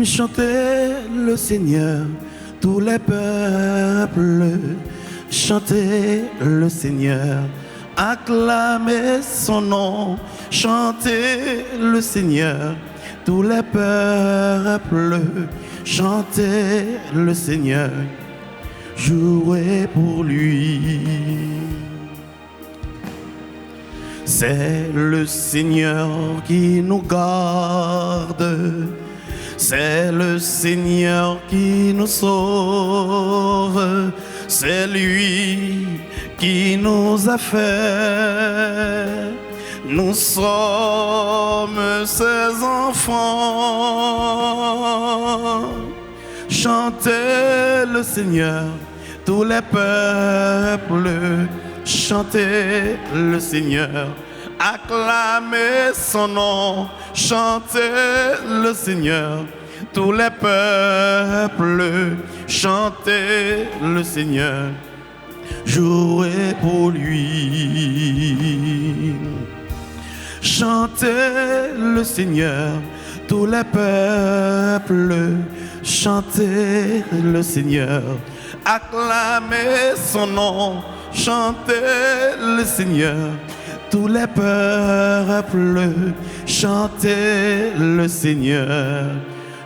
Chantez le Seigneur, tous les peuples. Chantez le Seigneur, acclamez son nom. Chantez le Seigneur, tous les peuples. Chantez le Seigneur, jouez pour lui. C'est le Seigneur qui nous garde. C'est le Seigneur qui nous sauve. C'est lui qui nous a fait. Nous sommes ses enfants. Chantez le Seigneur, tous les peuples. Chantez le Seigneur, acclamez son nom. Chantez le Seigneur, tous les peuples. Chantez le Seigneur, jouez pour lui. Chantez le Seigneur, tous les peuples. Chantez le Seigneur, acclamez son nom. Chantez le Seigneur, tous les peuples. Chantez le Seigneur,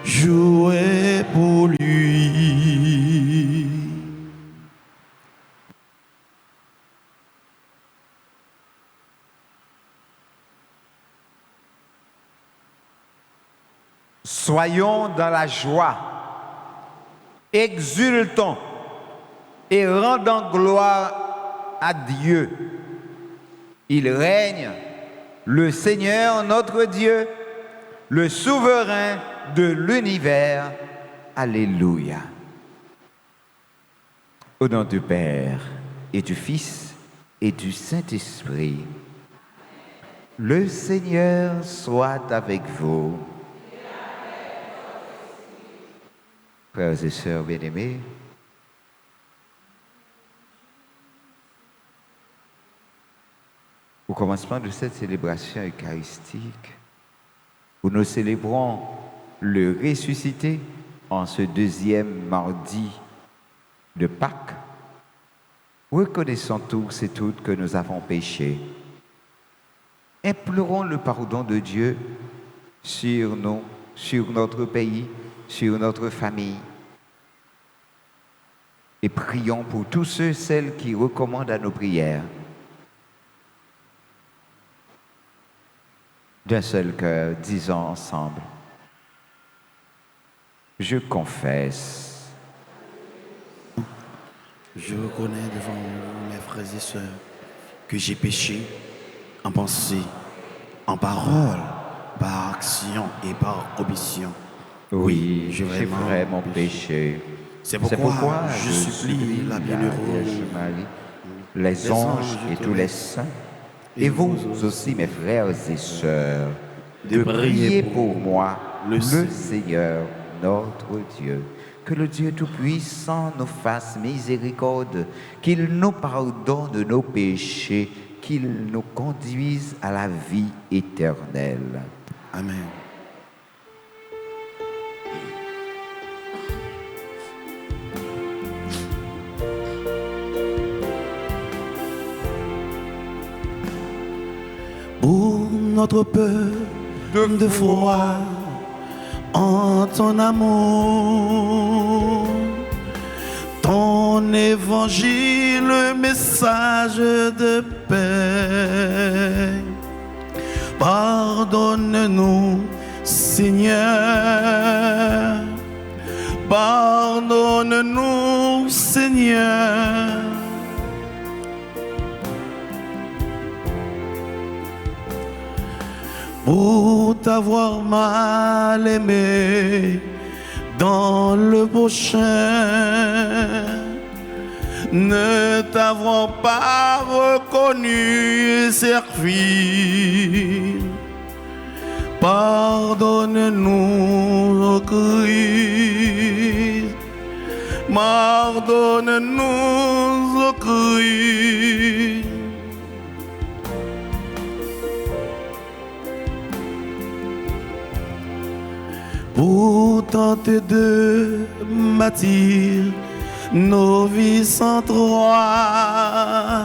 jouez pour lui. Soyons dans la joie, exultons et rendons gloire à Dieu. Il règne, le Seigneur notre Dieu, le souverain de l'univers. Alléluia. Au nom du Père et du Fils et du Saint-Esprit, le Seigneur soit avec vous. Frères et sœurs bien-aimés, au commencement de cette célébration eucharistique, où nous célébrons le ressuscité en ce deuxième mardi de Pâques, reconnaissons tous et toutes que nous avons péché. Implorons le pardon de Dieu sur nous, sur notre pays, sur notre famille. Et prions pour tous ceux et celles qui recommandent à nos prières. D'un seul cœur, disons ensemble: je confesse. Je reconnais devant vous, mes frères et sœurs, que j'ai péché en pensée, en parole, par action et par omission. Oui, j'ai vraiment péché. C'est pourquoi je supplie la bienheureuse Marie, les anges et tous les saints, et vous aussi, mes frères et sœurs, de prier pour moi, le Seigneur, notre Dieu. Que le Dieu Tout-Puissant nous fasse miséricorde, qu'il nous pardonne nos péchés, qu'il nous conduise à la vie éternelle. Amen. Pour notre peu de foi en ton amour, ton évangile, message de paix. Pardonne-nous, Seigneur. Pardonne-nous, Seigneur. Pour t'avoir mal aimé dans le prochain, ne t'avoir pas reconnu et servi. Pardonne-nous, ô Christ. Pardonne-nous, ô Christ. pour tenter de bâtir nos vies sans toi,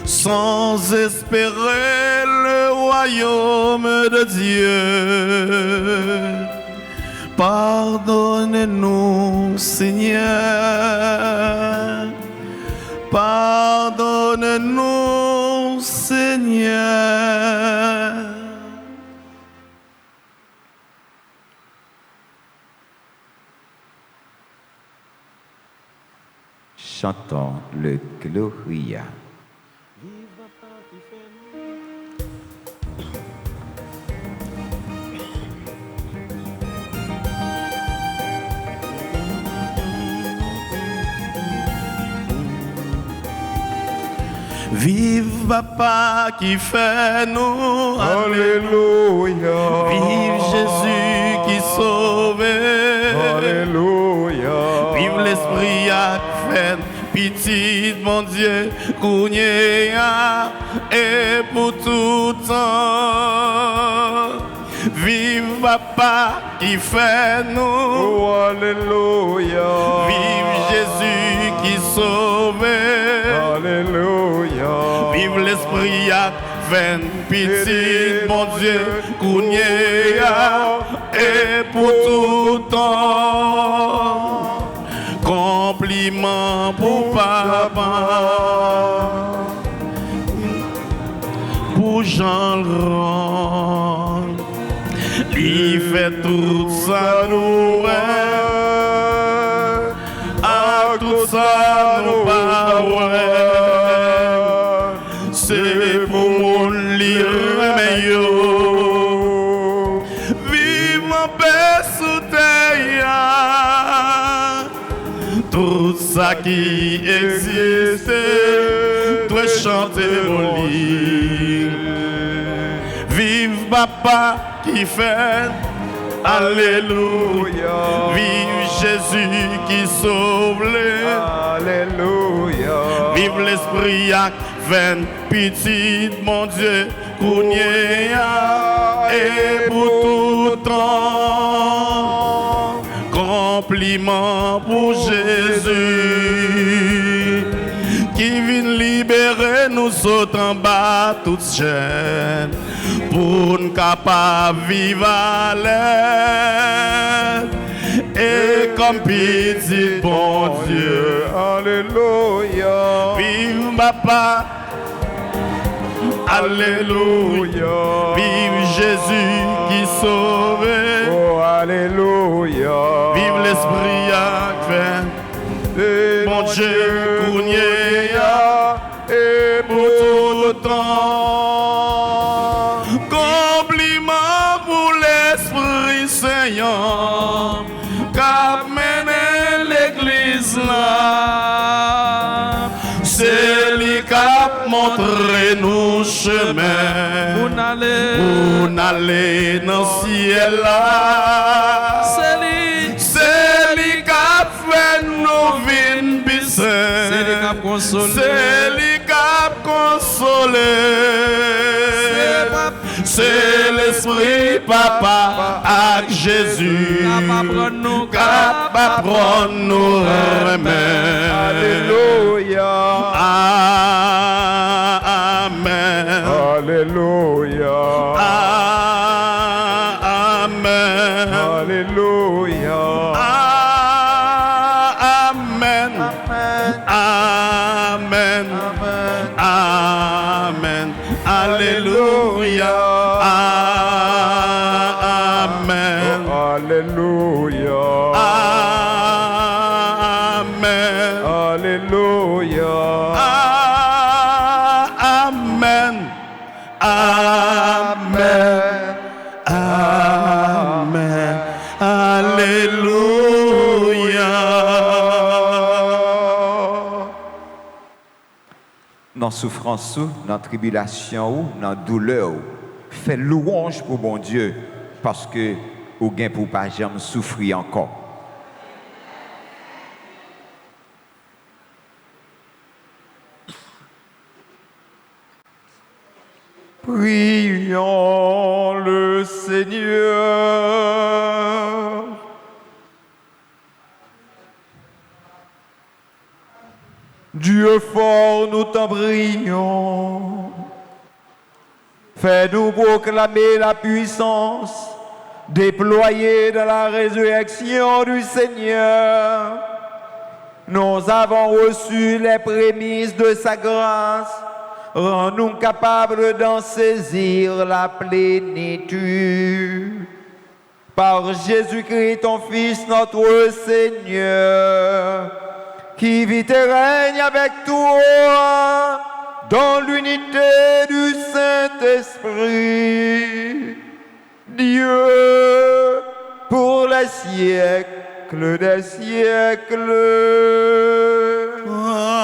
sans espérer le royaume de Dieu. Pardonne-nous, Seigneur. Pardonne-nous, Seigneur. Chantons le Gloria. Vive Papa qui fait nous. Alléluia. Vive Jésus qui sauve. Alléluia. Vive l'Esprit à fait pitié, mon Dieu, Kounyea et pour tout temps. Vive Papa qui fait nous. Oh, alléluia. Vive Jésus qui sauve. Alléluia. Vive l'Esprit à fait pitié, mon Dieu, Kounyea et pour tout temps. Compliment pour Papa, pour Jean Laurent, il fait tout ça nous à tout ça nous paroles. C'est pour mon lire meilleur. Vive mon paix sous terre. Tout ça qui existe doit chanter au lit. Vive Papa qui fait. Alléluia. Vive Jésus qui sauve. Alléluia. Vive l'Esprit à veine pitié, mon Dieu, Kounyea et pour tout temps. Compliment pour Jésus qui vient libérer nous autres en bas toute chaîne pour nous capables vivre à l'aise et comme petit bon Dieu. Alléluia. Vive Papa. Alléluia. Vive Jésus qui sauve. Oh, alléluia. Vive l'Esprit à fait. Mon Dieu, Kounyea et pour tout le temps. Compliment pour l'Esprit Seigneur qu'a mené l'Église là. C'est lui qui a montré nos chemins pour n'aller dans le ciel là. C'est lui qui a fait nos vies bisser. C'est lui qui a consolé. C'est l'Esprit Papa avec Jésus capable de nous remède. Alléluia. Amen. Alléluia. Amen. Alléluia. Amen. Amen. Amen. Alléluia. Amen. Alléluia. Amen. Alléluia. Amen. Amen. Amen. Alléluia. Dans souffrance, dans tribulation, dans douleur, fais louange pour bon Dieu parce que ou gain pour pas jamais souffrir encore. Prions le Seigneur. fort, nous t'en prions. Fais-nous proclamer la puissance déployée dans la résurrection du Seigneur. Nous avons reçu les prémices de sa grâce. Rends-nous capables d'en saisir la plénitude. Par Jésus-Christ, ton Fils, notre Seigneur, qui vit et règne avec toi dans l'unité du Saint-Esprit, Dieu pour les siècles des siècles. Amen.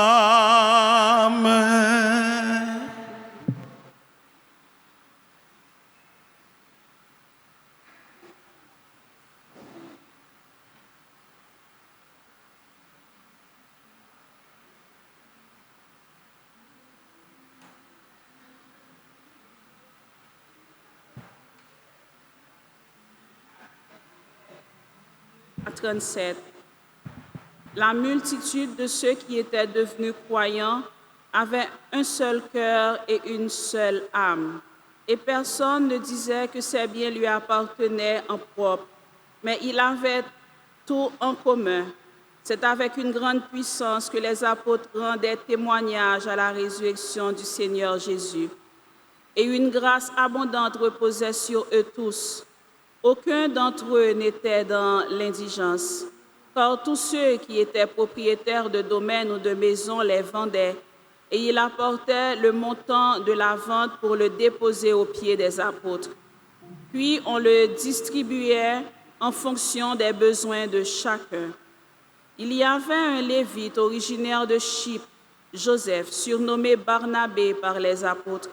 À 37. La multitude de ceux qui étaient devenus croyants avait un seul cœur et une seule âme. Et personne ne disait que ses biens lui appartenaient en propre, mais il avait tout en commun. C'est avec une grande puissance que les apôtres rendaient témoignage à la résurrection du Seigneur Jésus. Et une grâce abondante reposait sur eux tous. Aucun d'entre eux n'était dans l'indigence, car tous ceux qui étaient propriétaires de domaines ou de maisons les vendaient, et ils apportaient le montant de la vente pour le déposer aux pieds des apôtres. Puis on le distribuait en fonction des besoins de chacun. Il y avait un Lévite originaire de Chypre, Joseph, surnommé Barnabé par les apôtres,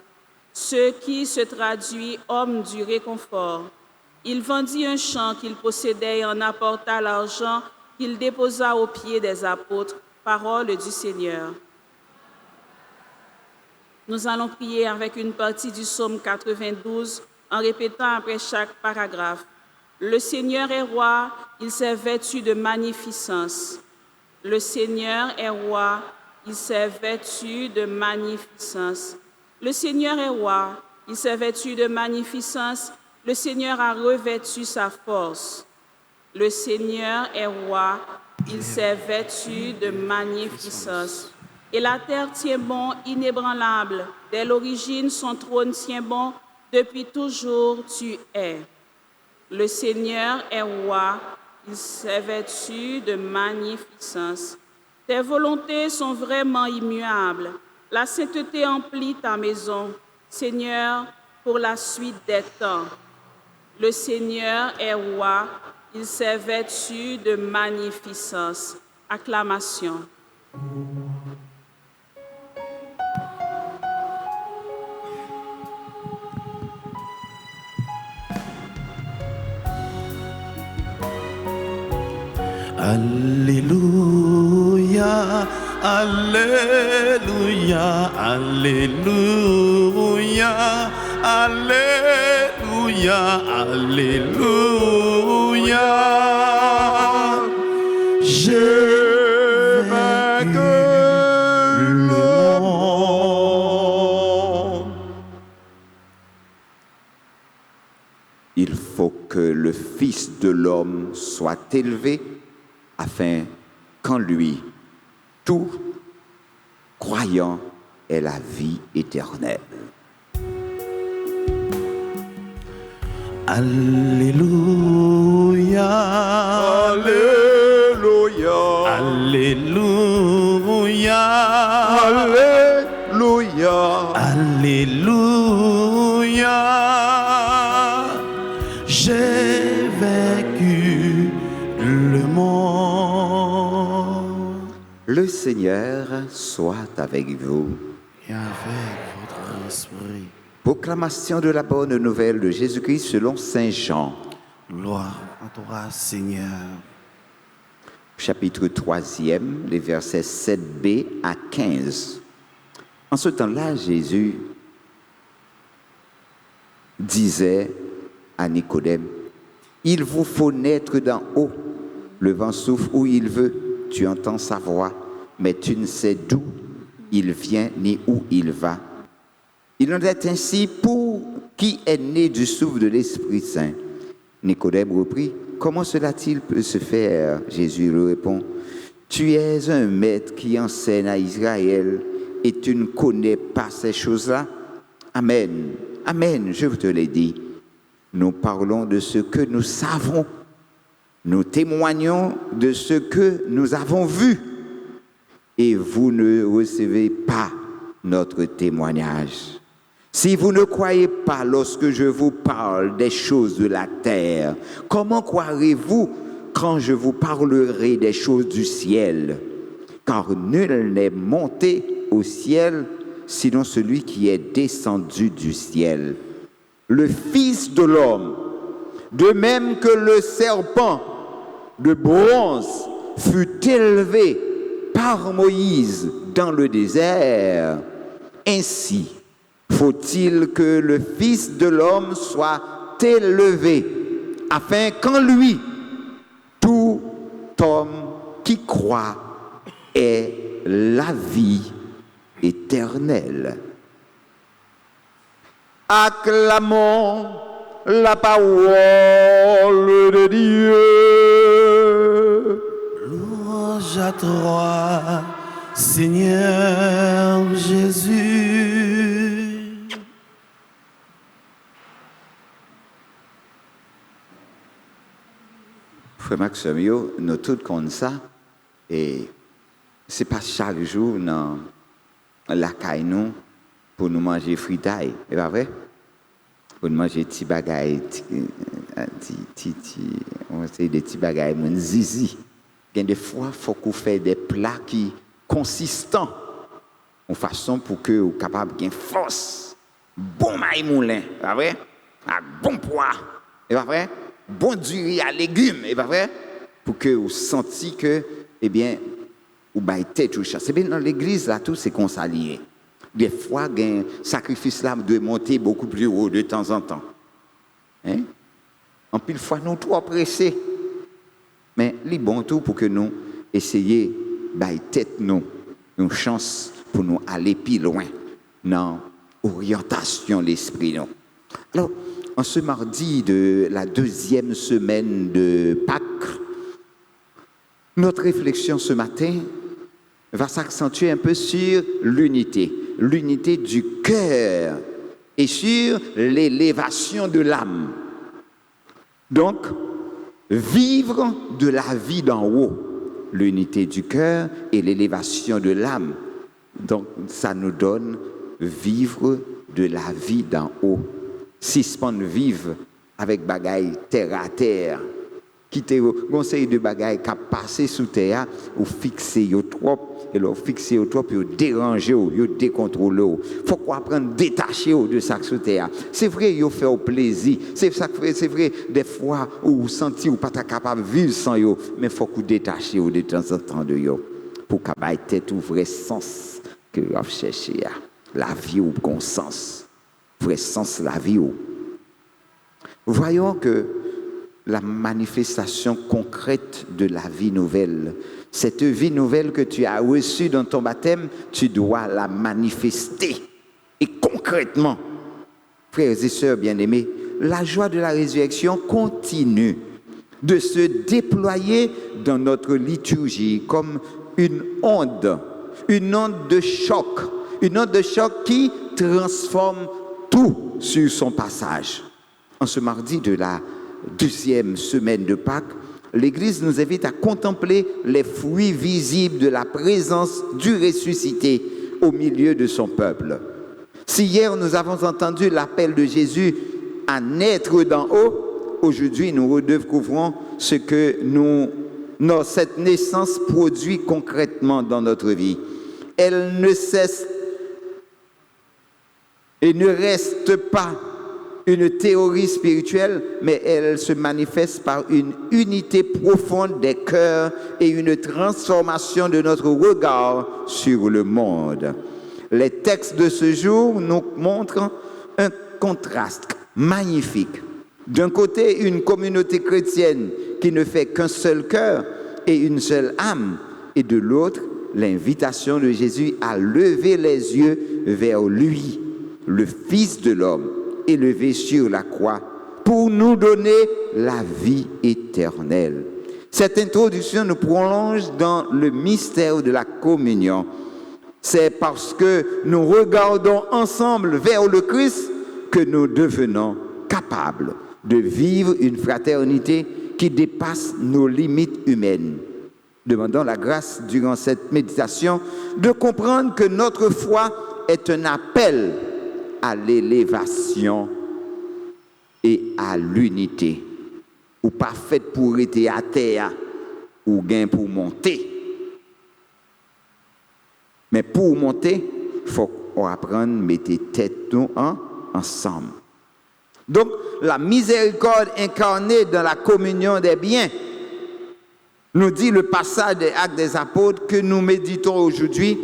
ce qui se traduit « homme du réconfort ». Il vendit un champ qu'il possédait et en apporta l'argent qu'il déposa aux pieds des apôtres. Parole du Seigneur. Nous allons prier avec une partie du psaume 92 en répétant après chaque paragraphe. Le Seigneur est roi, il s'est vêtu de magnificence. Le Seigneur est roi, il s'est vêtu de magnificence. Le Seigneur est roi, il s'est vêtu de magnificence. Le Seigneur a revêtu sa force. Le Seigneur est roi, il s'est vêtu de magnificence. Et la terre tient bon, inébranlable. Dès l'origine, son trône tient bon, depuis toujours tu es. Le Seigneur est roi, il s'est vêtu de magnificence. Tes volontés sont vraiment immuables. La sainteté emplit ta maison, Seigneur, pour la suite des temps. Le Seigneur est roi, il s'est vêtu de magnificence. Acclamation. Alléluia, Alléluia, Alléluia, Alléluia, Alléluia. Je vaincu le monde. Il faut que le Fils de l'homme soit élevé afin qu'en lui, tout croyant ait la vie éternelle. Alléluia, Alléluia, Alléluia, Alléluia, Alléluia. J'ai vaincu le monde. Le Seigneur soit avec vous. Et avec votre esprit. Proclamation de la bonne nouvelle de Jésus-Christ selon Saint Jean. Gloire à toi, Seigneur. Chapitre 3e, les versets 7b à 15. En ce temps-là, Jésus disait à Nicodème, « Il vous faut naître d'en haut. Le vent souffle où il veut, tu entends sa voix, mais tu ne sais d'où il vient, ni où il va. Il en est ainsi pour qui est né du souffle de l'Esprit Saint. Nicodème reprit, comment cela-t-il peut se faire? Jésus lui répond, tu es un maître qui enseigne à Israël et tu ne connais pas ces choses-là? Amen, amen, je te l'ai dit. Nous parlons de ce que nous savons. Nous témoignons de ce que nous avons vu. Et vous ne recevez pas notre témoignage. Si vous ne croyez pas lorsque je vous parle des choses de la terre, comment croirez-vous quand je vous parlerai des choses du ciel? Car nul n'est monté au ciel, sinon celui qui est descendu du ciel. Le Fils de l'homme, de même que le serpent de bronze fut élevé par Moïse dans le désert, ainsi faut-il que le Fils de l'homme soit élevé, afin qu'en lui, tout homme qui croit ait la vie éternelle. Acclamons la parole de Dieu. Louange à toi, Seigneur Jésus. Frère Maxime, nous tous comme ça, et c'est pas chaque jour dans la caille nous pour nous manger fritaille, c'est pas vrai? Pour nous manger petits bagailles, on sait des petits bagailles, mon zizi. Il y a des fois, il faut qu'on fasse des plats qui consistants, en façon pour que vous capable de force, bon maïs moulin, c'est pas vrai? Un bon poids, c'est pas vrai? Bon du riz à légumes, c'est pas vrai? Pour que vous sentiez que, eh bien, vous baillez tête au chat. C'est bien dans l'église, là, tout c'est consalié. Des fois, un sacrifice là doit monter beaucoup plus haut de temps en temps. Hein? En pile fois, nous trop pressés. Mais il est bon tout pour que nous essayions de tête nous, une chance pour nous aller plus loin dans l'orientation de l'esprit. Nous. Alors, en ce mardi de la deuxième semaine de Pâques, notre réflexion ce matin va s'accentuer un peu sur l'unité du cœur et sur l'élévation de l'âme. Donc, vivre de la vie d'en haut, l'unité du cœur et l'élévation de l'âme. Donc, ça nous donne vivre de la vie d'en haut. Si on vivre avec bagaille terre à terre, quitter conseil de bagaille qui a passé sous terre, ou fixer au trop, et leur fixer au trop, puis déranger, ou décontrôler. Faut qu'on apprenne à détacher de ça sous terre. C'est vrai, il fait au plaisir. C'est vrai, des fois, ou senti ou pas capable de vivre sans yo, mais faut qu'on détache de temps en temps de yo, pour qu'on ait tête ou vrai sens que vous cherchez. La vie ou bon sens. Vrai sens la vie. Voyons que la manifestation concrète de la vie nouvelle, cette vie nouvelle que tu as reçue dans ton baptême, tu dois la manifester. Et concrètement, frères et sœurs bien-aimés, la joie de la résurrection continue de se déployer dans notre liturgie comme une onde de choc qui transforme tout sur son passage. En ce mardi de la deuxième semaine de Pâques, l'Église nous invite à contempler les fruits visibles de la présence du ressuscité au milieu de son peuple. Si hier nous avons entendu l'appel de Jésus à naître d'en haut, aujourd'hui nous redécouvrons ce que cette naissance produit concrètement dans notre vie. Elle ne cesse et ne reste pas une théorie spirituelle, mais elle se manifeste par une unité profonde des cœurs et une transformation de notre regard sur le monde. Les textes de ce jour nous montrent un contraste magnifique. D'un côté, une communauté chrétienne qui ne fait qu'un seul cœur et une seule âme, et de l'autre, l'invitation de Jésus à lever les yeux vers lui, le Fils de l'homme, élevé sur la croix, pour nous donner la vie éternelle. Cette introduction nous prolonge dans le mystère de la communion. C'est parce que nous regardons ensemble vers le Christ que nous devenons capables de vivre une fraternité qui dépasse nos limites humaines. Demandons la grâce durant cette méditation de comprendre que notre foi est un appel à l'élévation et à l'unité. Ou pas faite pour être à terre ou gain pour monter. Mais pour monter, il faut apprendre à mettre tête nous ensemble. Donc, la miséricorde incarnée dans la communion des biens, nous dit le passage des Actes des Apôtres que nous méditons aujourd'hui,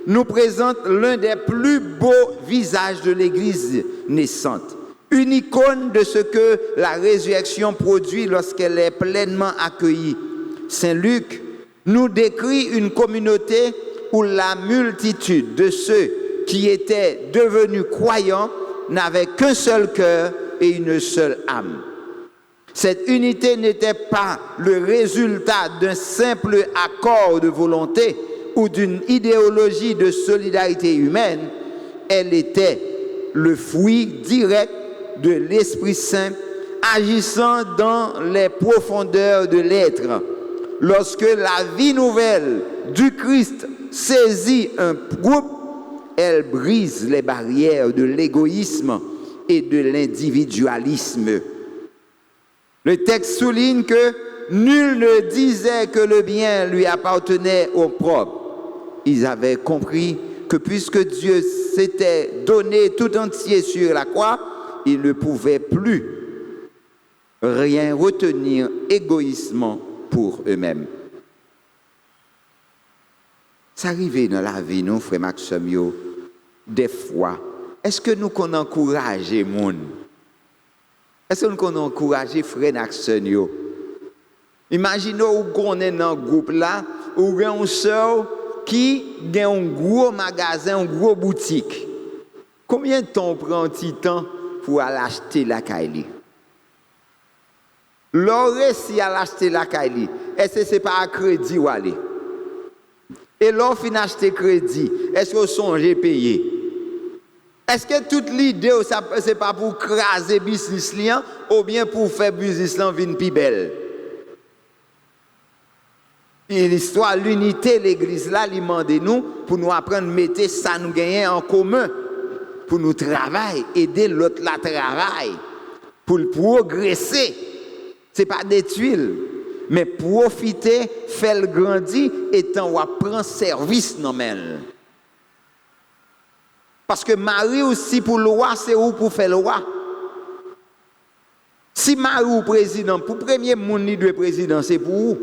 nous présente l'un des plus beaux visages de l'Église naissante. Une icône de ce que la résurrection produit lorsqu'elle est pleinement accueillie. Saint Luc nous décrit une communauté où la multitude de ceux qui étaient devenus croyants n'avaient qu'un seul cœur et une seule âme. Cette unité n'était pas le résultat d'un simple accord de volonté ou d'une idéologie de solidarité humaine, elle était le fruit direct de l'Esprit Saint agissant dans les profondeurs de l'être. Lorsque la vie nouvelle du Christ saisit un groupe, elle brise les barrières de l'égoïsme et de l'individualisme. Le texte souligne que nul ne disait que le bien lui appartenait au propre. Ils avaient compris que puisque Dieu s'était donné tout entier sur la croix, ils ne pouvaient plus rien retenir égoïstement pour eux-mêmes. Ça arrive dans la vie, nous, frère Maxime, des fois, est-ce que nous qu'on encourage les gens? Est-ce que nous qu'on encourage frère Maxime? Imaginez qu'on est dans un groupe là, où il y a une soeur qui a un gros magasin, une grosse boutique. Combien de temps on prend un petit temps pour aller acheter la Kaili? L'aurait si elle acheter la Kaili, est-ce que ce n'est pas à crédit ou aller? Et l'on finit acheter crédit, est-ce que songe payer? Est-ce que toute l'idée, ce n'est pas pour craser le business ou bien pour faire le business venir plus belle? Et l'histoire, l'unité, l'église là, il demande nous pour nous apprendre à mettre ça nous gagner en commun. Pour nous travailler, aider l'autre la travail, pour le progresser. Ce n'est pas des tuiles, mais profiter, faire le grandir, et tant on prend service dans elle. Parce que Marie aussi pour le roi, c'est où pour faire le roi. Si Marie ou président, pour le premier monde de président, c'est pour où?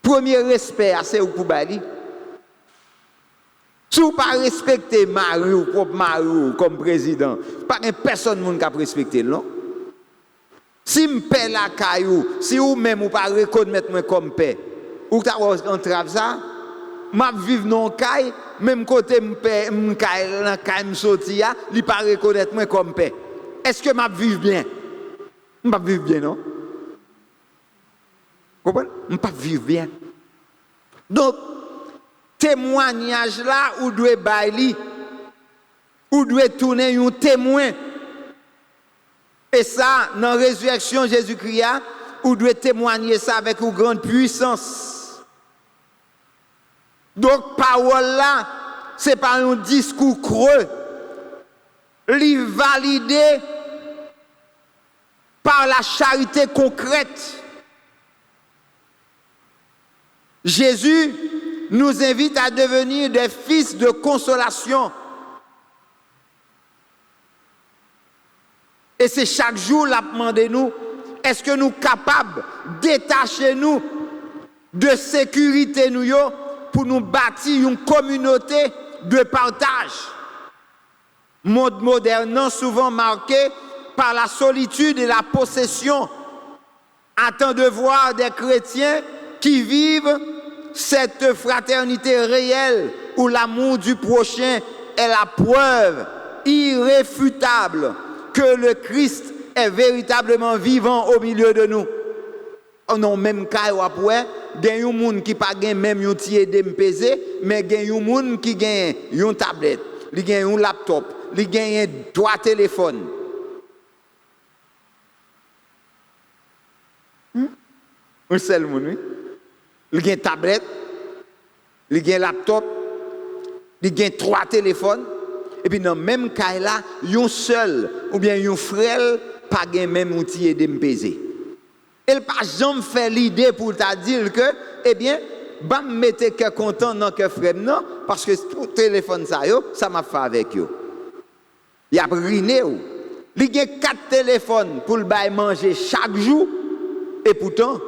Premier respect, c'est où pour Bali? Si vous ne respectez pas Marie ou propre Marie comme président, pas personne qui a respecté, non? Si je paie la caillou, si vous-même vous ne reconnaissez pas comme paix, ou vous avez entrave ça, je vis dans le caille, même côté je paie dans le caille, je sorti, il ne pas reconnaître moi comme paix. Est-ce que je vis bien? Je ne vis bien, non? Vous comprenez? Je ne vis bien. Donc, témoignage là, ou doit bailler, ou doit tourner un témoin. Et ça, dans la résurrection Jésus-Christ, ou doit témoigner ça avec une grande puissance. Donc, parole là, ce n'est pas un discours creux. Il est validé par la charité concrète. Jésus nous invite à devenir des fils de consolation. Et c'est chaque jour la demande nous, est-ce que nous sommes capables de détacher nous de sécurité nous pour nous bâtir une communauté de partage. Monde moderne souvent marqué par la solitude et la possession. Attend de voir des chrétiens qui vivent cette fraternité réelle où l'amour du prochain est la preuve irréfutable que le Christ est véritablement vivant au milieu de nous. On a même cas où après, il y a des gens qui pas même un petit DMPZ, mais il y a des gens qui ont une tablette, qui ont un laptop, qui ont trois téléphones. Un seul monde, oui. Il y a une tablette, il y a un laptop, il y a trois téléphones. Et puis dans le même cas là, un seul ou bien un frère pas gain même outil de m'peser. Elle pas jamais fait l'idée pour te dire que eh bien bam mettez que content dans que frère non parce que tout téléphone ça m'a fait avec yo. Il a briné ou. Il y a 4 téléphones pour le bail manger chaque jour et pourtant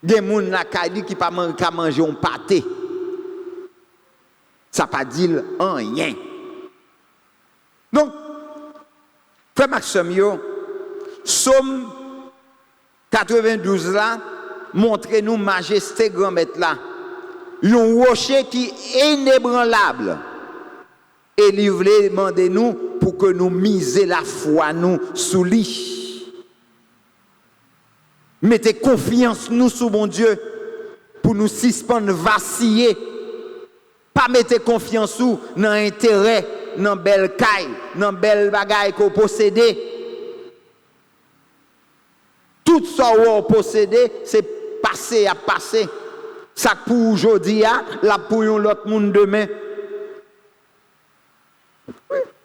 des gens qui pas manger un pâté. Ça pas dit rien. Donc, frère Maxime, Somme 92 là, montrez-nous majesté grand maître là. Un rocher qui est inébranlable. Et il voulait demander nous pour que nous miser la foi nous sous lui. Mettez confiance nous sous mon Dieu pour nous suspendre vaciller. Pas mettre confiance sous dans intérêt, dans belle caille, dans belle bagaille qu'on possède. Tout ça qu'on possède, c'est passé à passer. Ça pour aujourd'hui, là pour l'autre monde demain.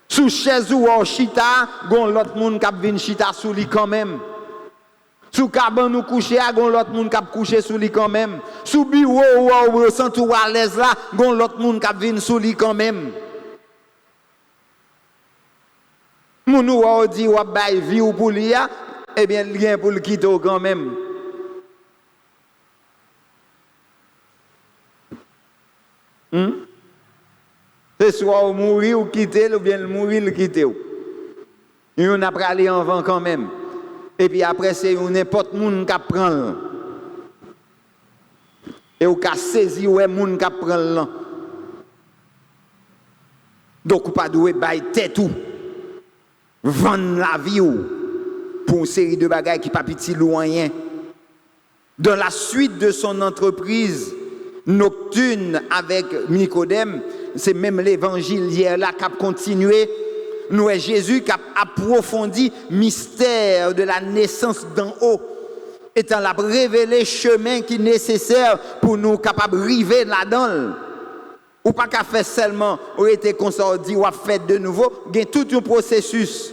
Sous chaise ou en chita, gon l'autre monde qui vient chita sous lui quand même. Sous cabane nous coucher, gon l'autre monde qui coucher sous lui quand même. Sous bureau ou ressent tout à l'aise là, gon l'autre monde qui vient sous lui quand même. Moun ou dit ou bay vie ou pour lui, eh bien rien pour le quitter quand même. C'est soit ou mourir ou quitter, ou bien mourir ou quitter. Et on a aller en vent quand même. Et puis après, c'est n'importe monde qui prend. Et on a saisi ou est monde qui prend. Donc, on pas doué bailler tête ou vendre la vie ou pour une série de bagages qui pas petit loin. Dans la suite de son entreprise nocturne avec Nicodème, c'est même l'évangile hier là qui a continué. Nous est Jésus qui a approfondi le mystère de la naissance d'en haut, étant la révélé chemin qui est nécessaire pour nous capables de arriver là-dedans. Ou pas qu'à faire seulement, ou été consenti ou à faire de nouveau, il y a tout un processus.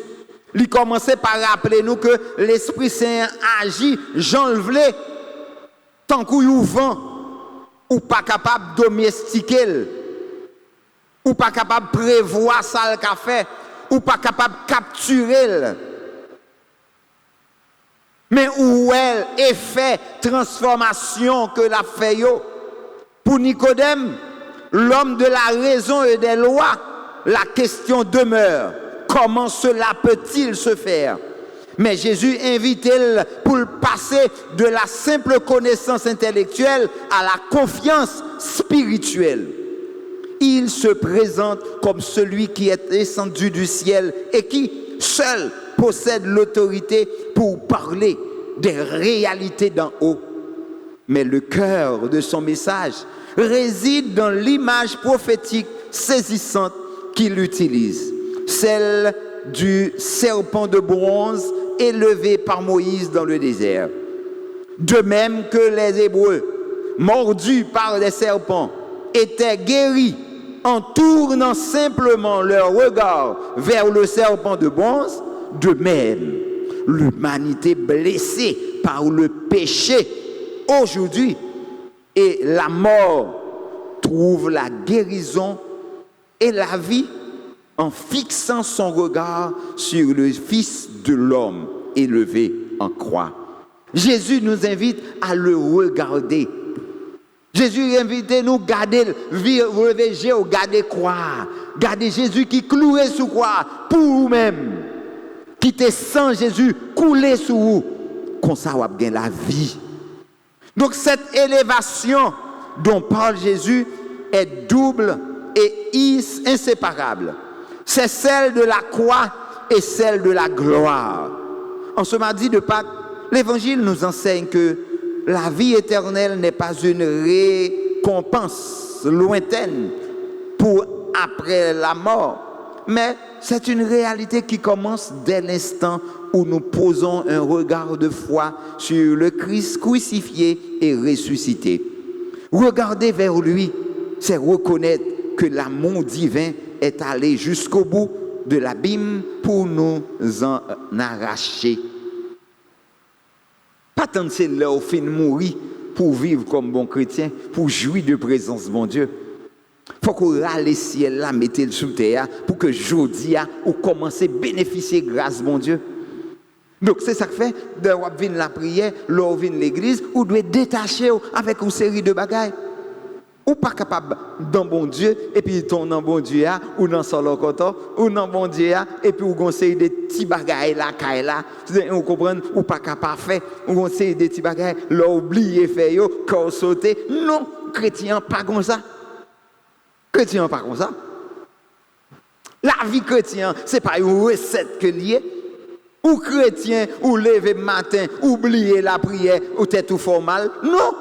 Il commençait par rappeler nous que l'Esprit Saint agit, j'enlevais, tant qu'il y a vent, ou pas capable de domestiquer, ou pas capable de prévoir ça le café, ou pas capable de capturer. Mais où est l'effet transformation que la fait yo? Pour Nicodème, l'homme de la raison et des lois, la question demeure. Comment cela peut-il se faire? Mais Jésus invite pour passer de la simple connaissance intellectuelle à la confiance spirituelle. Il se présente comme celui qui est descendu du ciel et qui seul possède l'autorité pour parler des réalités d'en haut. Mais le cœur de son message réside dans l'image prophétique saisissante qu'il utilise, celle du serpent de bronze élevé par Moïse dans le désert. De même que les Hébreux, mordus par les serpents, étaient guéris en tournant simplement leur regard vers le serpent de bronze, de même, l'humanité blessée par le péché aujourd'hui et la mort trouve la guérison et la vie en fixant son regard sur le Fils de l'homme élevé en croix. Jésus nous invite à le regarder. Jésus invite nous à garder, relever, garder croix. Garder Jésus qui clouait sous croix pour vous-même. Quitter sans Jésus couler sous vous. Comme ça, vous avez la vie. Donc cette élévation dont parle Jésus est double et inséparable. C'est celle de la croix et celle de la gloire. En ce mardi de Pâques, l'Évangile nous enseigne que la vie éternelle n'est pas une récompense lointaine pour après la mort, mais c'est une réalité qui commence dès l'instant où nous posons un regard de foi sur le Christ crucifié et ressuscité. Regarder vers lui, c'est reconnaître que l'amour divin est allé jusqu'au bout de l'abîme pour nous en arracher. Pas tant de c'est là au fin de mourir pour vivre comme bon chrétien, pour jouir de présence de bon Dieu. Il faut qu'on râle le ciel là, mettez le sous terre pour que aujourd'hui, ou commencer à bénéficier grâce bon Dieu. Donc c'est ça que fait, de venir la prière, de venir l'église, ou doit détacher avec une série de bagailles. Ou pas capable dans bon Dieu, et puis ton dans bon Dieu, ou dans son locoto, ou dans bon Dieu, et puis ou conseille des petits bagailles là, vous comprenez, ou pas capable faire, ou conseille des petits bagailles, là oublier faire yo, quand sauter. Non, chrétien pas comme ça. Chrétien pas comme ça. La vie chrétienne, c'est pas une recette que liée. Ou chrétien, ou lever matin, oublier la prière, ou t'es tout formal. Non.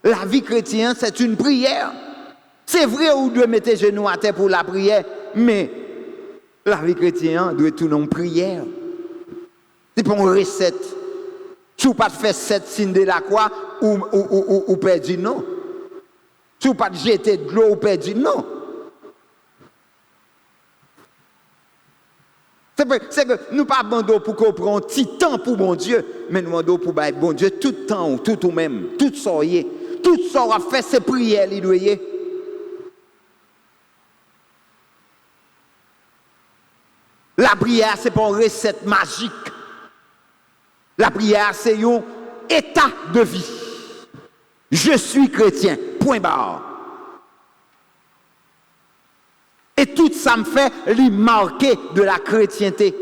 La vie chrétienne, c'est une prière. C'est vrai, ou doit mettre les genoux à terre pour la prière, mais la vie chrétienne doit être une prière. C'est pas une recette. Si vous ne faites pas 7 signes de la croix, ou perdu, non. Si vous ne pas jeter de l'eau, ou perdu, non. C'est que nous ne pas abandonnons pour qu'on prenne un petit temps pour bon Dieu, mais nous demandons pour bon Dieu tout le temps, tout ou même, tout soyez. Tout ça a fait ses prières, il doit y. La prière, ce n'est pas une recette magique. La prière, c'est un état de vie. Je suis chrétien, point barre. Et tout ça me fait lui marquer de la chrétienté.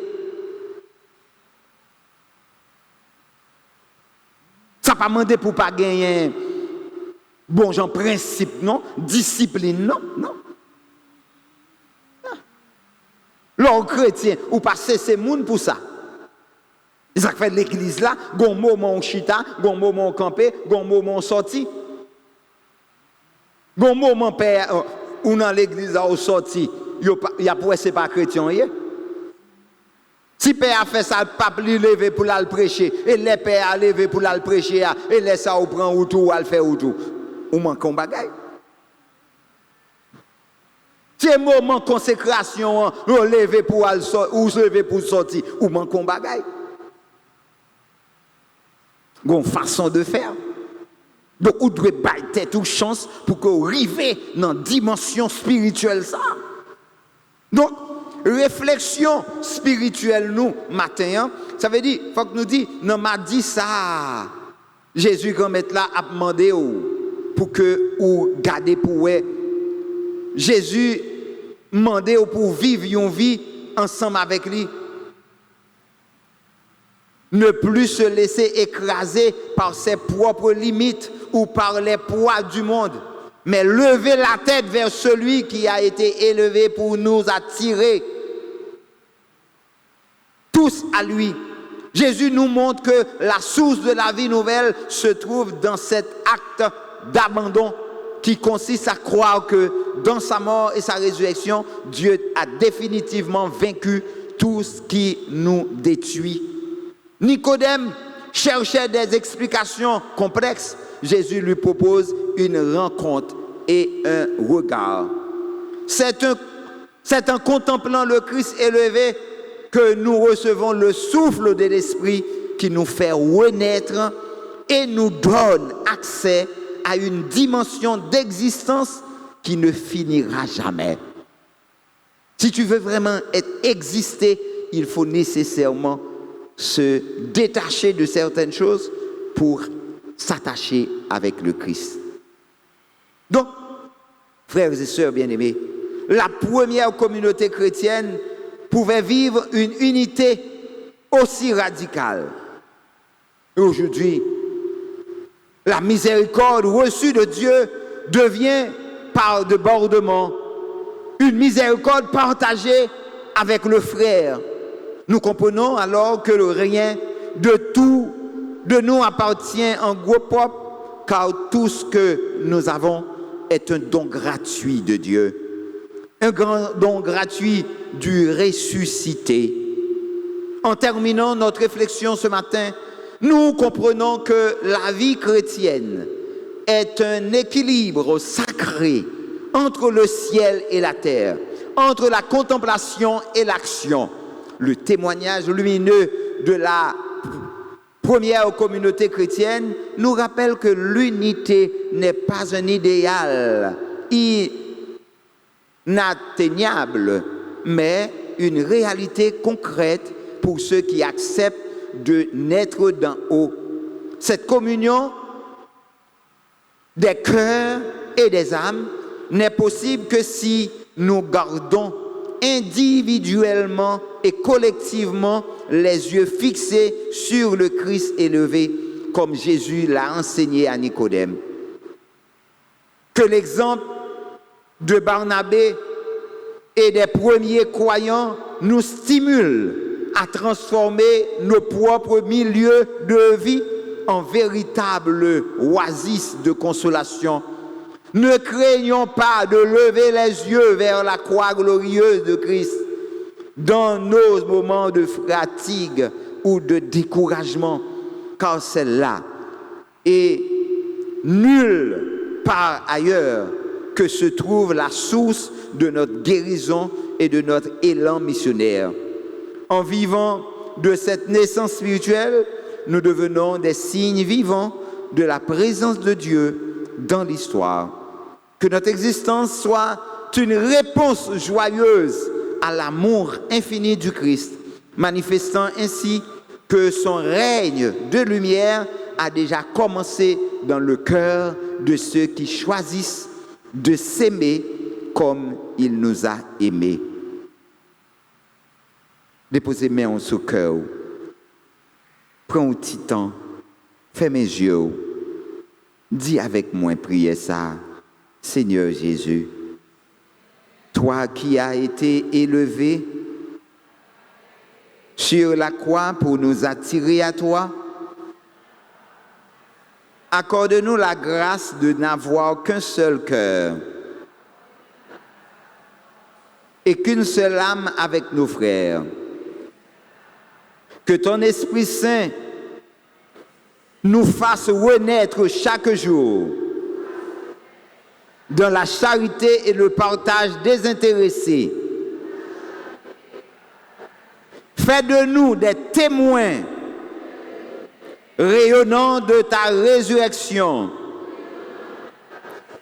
Ça n'a pas demandé pour ne pas gagner. Bon, j'en principe, non. Discipline, non, non. L'homme chrétien, ou pas cesser moun pour ça. Ça fait l'église là, gon moment chita, gon moment campé, gon moment sorti. Gon moment père, ou dans l'église là, au sorti, il y a pour c'est pas chrétien, yé. Si père a fait ça, pas lui lever pour la prêcher, et les pères a levé pour la prêcher, et laisse ça ou prend ou tout, ou le faire ou tout. Ou manque un bagay. C'est moment de consécration, ou lever pour ou se lever pour sortir, ou manque un bagay. Une façon de faire. Donc, vous devez battre toute chance pour que vous arriviez dans la dimension spirituelle. Ça. Donc, réflexion spirituelle, nous, matin, ça veut dire, il faut que nous disions, non, m'a dit ça. Jésus, quand mettre là, a demandé pour que vous gardez pour eux. Jésus demandé pour vivre une vie ensemble avec lui. Ne plus se laisser écraser par ses propres limites ou par les poids du monde, mais lever la tête vers celui qui a été élevé pour nous attirer tous à lui. Jésus nous montre que la source de la vie nouvelle se trouve dans cet acte d'abandon qui consiste à croire que dans sa mort et sa résurrection, Dieu a définitivement vaincu tout ce qui nous détruit. Nicodème cherchait des explications complexes. Jésus lui propose une rencontre et un regard. C'est en contemplant le Christ élevé que nous recevons le souffle de l'Esprit qui nous fait renaître et nous donne accès à une dimension d'existence qui ne finira jamais. Si tu veux vraiment exister, il faut nécessairement se détacher de certaines choses pour s'attacher avec le Christ. Donc, frères et sœurs bien-aimés, la première communauté chrétienne pouvait vivre une unité aussi radicale. Et aujourd'hui, La miséricorde reçue de Dieu devient par débordement une miséricorde partagée avec le frère. Nous comprenons alors que le rien de nous appartient en gros propre, car tout ce que nous avons est un don gratuit de Dieu, un grand don gratuit du ressuscité. En terminant notre réflexion ce matin, nous comprenons que la vie chrétienne est un équilibre sacré entre le ciel et la terre, entre la contemplation et l'action. Le témoignage lumineux de la première communauté chrétienne nous rappelle que l'unité n'est pas un idéal inatteignable, mais une réalité concrète pour ceux qui acceptent de naître d'en haut. Cette communion des cœurs et des âmes n'est possible que si nous gardons individuellement et collectivement les yeux fixés sur le Christ élevé, comme Jésus l'a enseigné à Nicodème. Que l'exemple de Barnabé et des premiers croyants nous stimule à transformer nos propres milieux de vie en véritables oasis de consolation. Ne craignons pas de lever les yeux vers la croix glorieuse de Christ dans nos moments de fatigue ou de découragement, car celle-là est nulle part ailleurs que se trouve la source de notre guérison et de notre élan missionnaire. En vivant de cette naissance spirituelle, nous devenons des signes vivants de la présence de Dieu dans l'histoire. Que notre existence soit une réponse joyeuse à l'amour infini du Christ, manifestant ainsi que son règne de lumière a déjà commencé dans le cœur de ceux qui choisissent de s'aimer comme il nous a aimés. Déposez mes mains sur le cœur. Prends un petit temps. Fermez les yeux. Dis avec moi, priez ça. Seigneur Jésus, toi qui as été élevé sur la croix pour nous attirer à toi, accorde-nous la grâce de n'avoir qu'un seul cœur et qu'une seule âme avec nos frères. Que ton Esprit Saint nous fasse renaître chaque jour dans la charité et le partage désintéressé. Fais de nous des témoins rayonnants de ta résurrection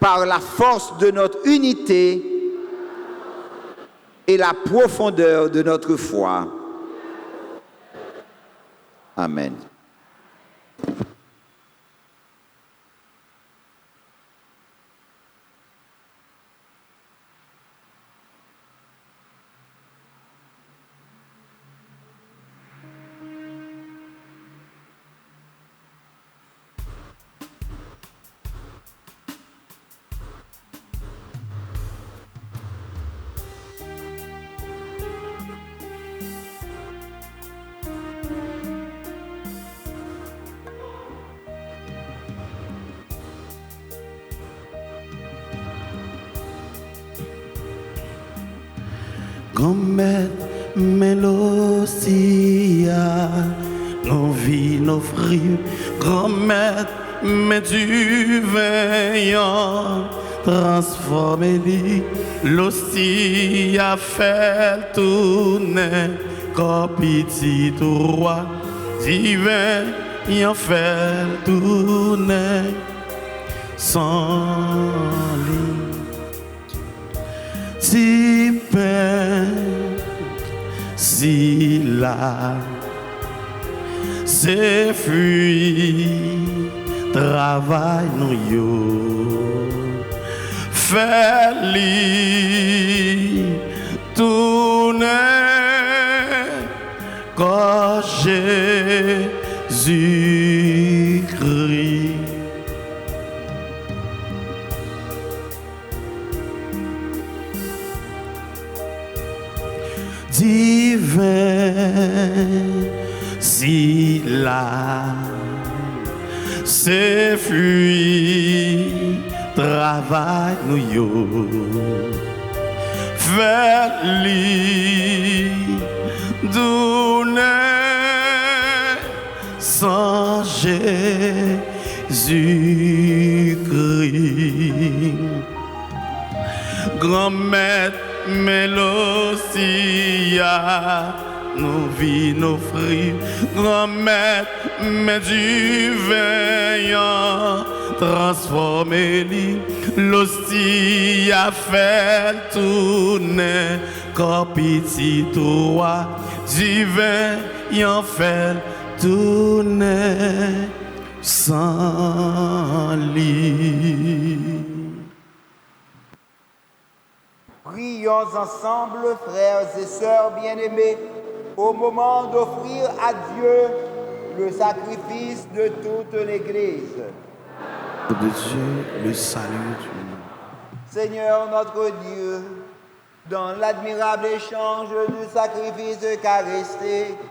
par la force de notre unité et la profondeur de notre foi. Amen. Grand-mère Mélosia, nos vies, nos frères, grand-mère, mais du veillant, transformez-les, l'hostie a fait tourner, comme petit roi, divin, il a fait tourner, sans lit. Si peine, si là, c'est fruit, travail nous yo, fais-li, tourner, quand Jésus-Christ, divin, si là, c'est fui, travail nous yo, fais-li, donner, sans Jésus-Christ. Grand maître Mélosia, nous vit nos frères. Grand maître, mais du veillant, transformez-les. L'hostie a fait tourner, corps petit roi, du veillant fait tourner sans lit. Prions ensemble, frères et sœurs bien-aimés, au moment d'offrir à Dieu le sacrifice de toute l'Église. De Dieu, le salut du monde. Seigneur notre Dieu, dans l'admirable échange du sacrifice eucharistique,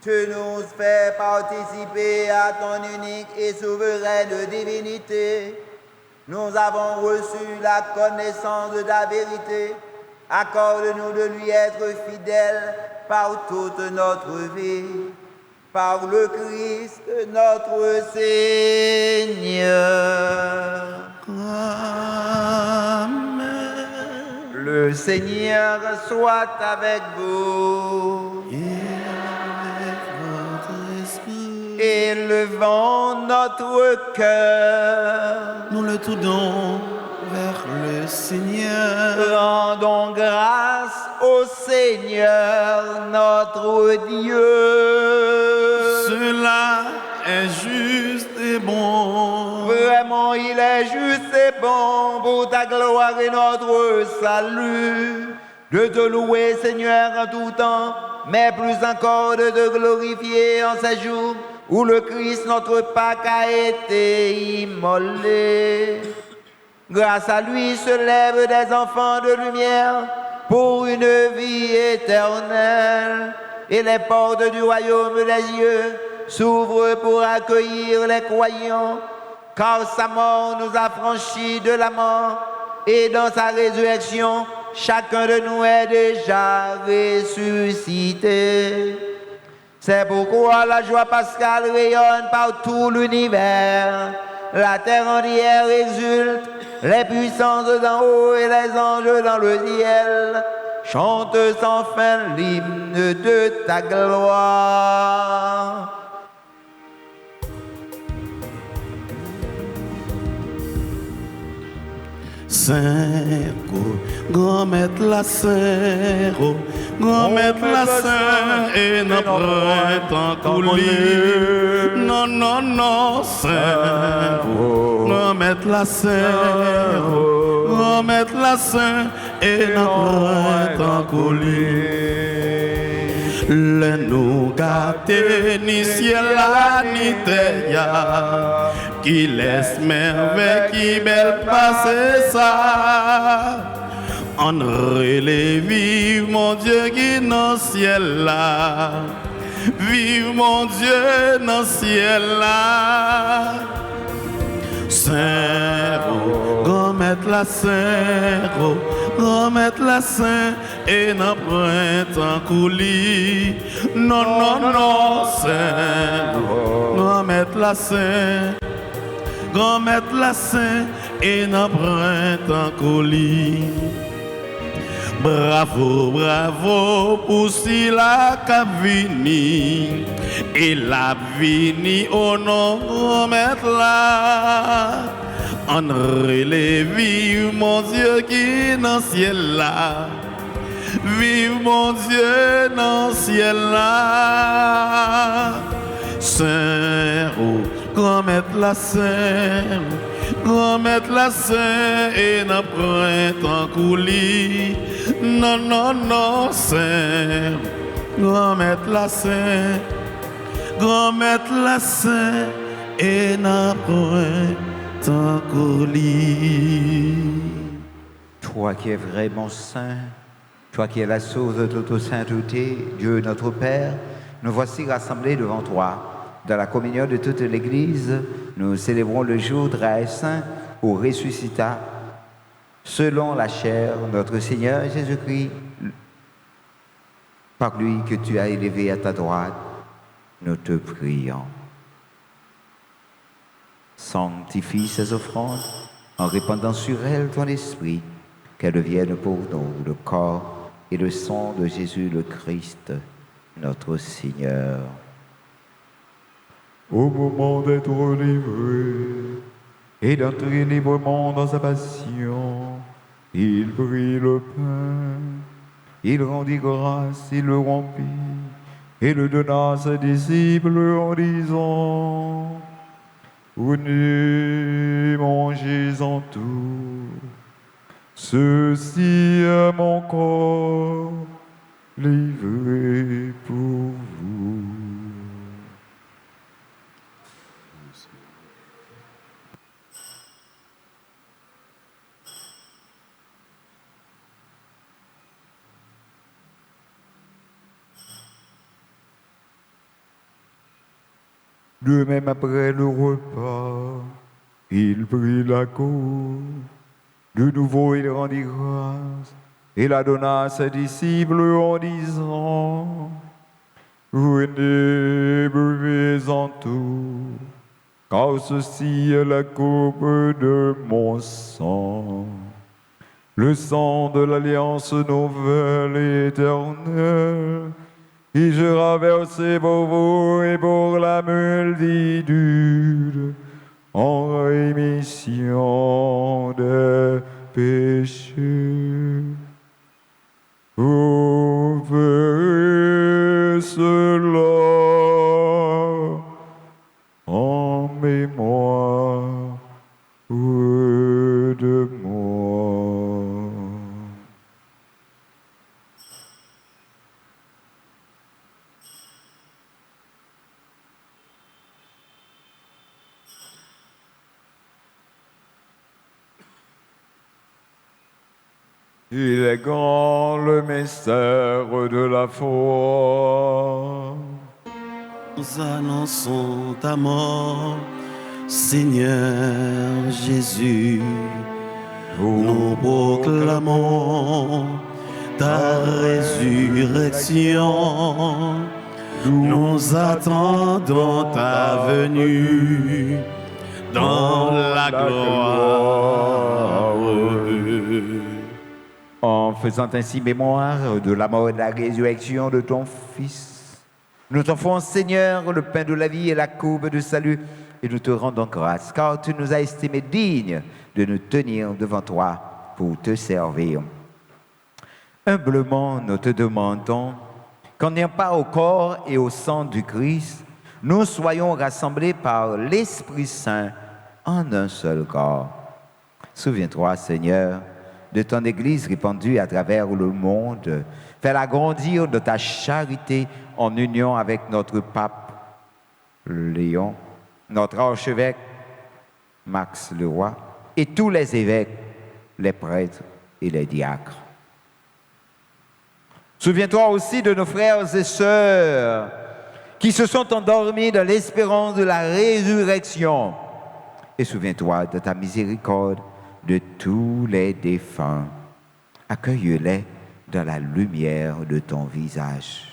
tu nous fais participer à ton unique et souveraine divinité. Nous avons reçu la connaissance de ta vérité. Accorde-nous de lui être fidèles par toute notre vie. Par le Christ notre Seigneur. Amen. Le Seigneur soit avec vous. Élevons notre cœur. Nous le tournons vers le Seigneur. Rendons grâce au Seigneur notre Dieu. Cela est juste et bon. Vraiment, il est juste et bon pour ta gloire et notre salut. De te louer, Seigneur, en tout temps, mais plus encore de te glorifier en ces jours où le Christ, notre Pâque, a été immolé. Grâce à lui se lèvent des enfants de lumière pour une vie éternelle. Et les portes du royaume des cieux s'ouvrent pour accueillir les croyants, car sa mort nous a franchis de la mort, et dans sa résurrection, chacun de nous est déjà ressuscité. C'est pourquoi la joie pascale rayonne par tout l'univers. La terre entière exulte, les puissances d'en haut et les anges dans le ciel chantent sans fin l'hymne de ta gloire. Saint, grand maître la saint, grand maître la saint, et n'emprunte en coulis. Non, non, non, saint, grand maître la saint, grand maître la saint, et n'emprunte en coulis. Le nous gâter ni ciel ni terre, qui laisse merveille, qui belle passer ça. On relève, vive mon Dieu qui dans le ciel là. Vive mon Dieu dans le ciel là. Saint, grand maître la saint, grand maître la saint, et n'emprunte en coulis. Non, non, non, saint, grand maître la saint, grand maître la saint, et n'emprunte en coulis. Bravo, bravo pour si la Cavini et la vini au nom grand maître là. On relève, vive mon Dieu qui dans le ciel là. Vive mon Dieu dans le ciel là. Saint, grand maître la saint, grand maître la saint, et n'emprunte en coulis. Non, non, non, saint, grand maître la saint, grand maître la saint, et n'emprunte en coulis. Toi qui es vraiment saint, Toi qui es la source de toute sainteté, Dieu notre Père, nous voici rassemblés devant toi. Dans la communion de toute l'Église, nous célébrons le jour très saint où ressuscita, selon la chair, notre Seigneur Jésus-Christ, par lui que tu as élevé à ta droite, nous te prions. Sanctifie ces offrandes en répandant sur elles ton esprit, qu'elles deviennent pour nous le corps et le sang de Jésus le Christ, notre Seigneur. Au moment d'être livré et d'entrer librement dans sa passion, il prit le pain, il rendit grâce, il le rompit et le donna à ses disciples en disant: Venez, mangez-en tout. Ceci est mon corps livré pour vous. De même après le repas, il prit la coupe. De nouveau, il rendit grâce et la donna à ses disciples en disant: Venez, buvez-en tout, car ceci est la coupe de mon sang, le sang de l'alliance nouvelle et éternelle, qui sera versé pour vous et pour la multitude, en rémission des péchés. Vous ferez cela en mémoire de moi. Il est grand le mystère de la foi. Nous annonçons ta mort, Seigneur Jésus. Nous proclamons ta résurrection. Nous attendons ta venue dans la gloire. En faisant ainsi mémoire de la mort et de la résurrection de ton Fils, nous t'offrons, Seigneur, le pain de la vie et la coupe de salut, et nous te rendons grâce, car tu nous as estimés dignes de nous tenir devant toi pour te servir. Humblement, nous te demandons qu'en ayant part au corps et au sang du Christ, nous soyons rassemblés par l'Esprit Saint en un seul corps. Souviens-toi, Seigneur, de ton Église répandue à travers le monde. Fais-la grandir de ta charité en union avec notre pape Léon, notre archevêque Max Leroy et tous les évêques, les prêtres et les diacres. Souviens-toi aussi de nos frères et sœurs qui se sont endormis dans l'espérance de la résurrection. Et souviens-toi de ta miséricorde de tous les défunts. Accueille-les dans la lumière de ton visage.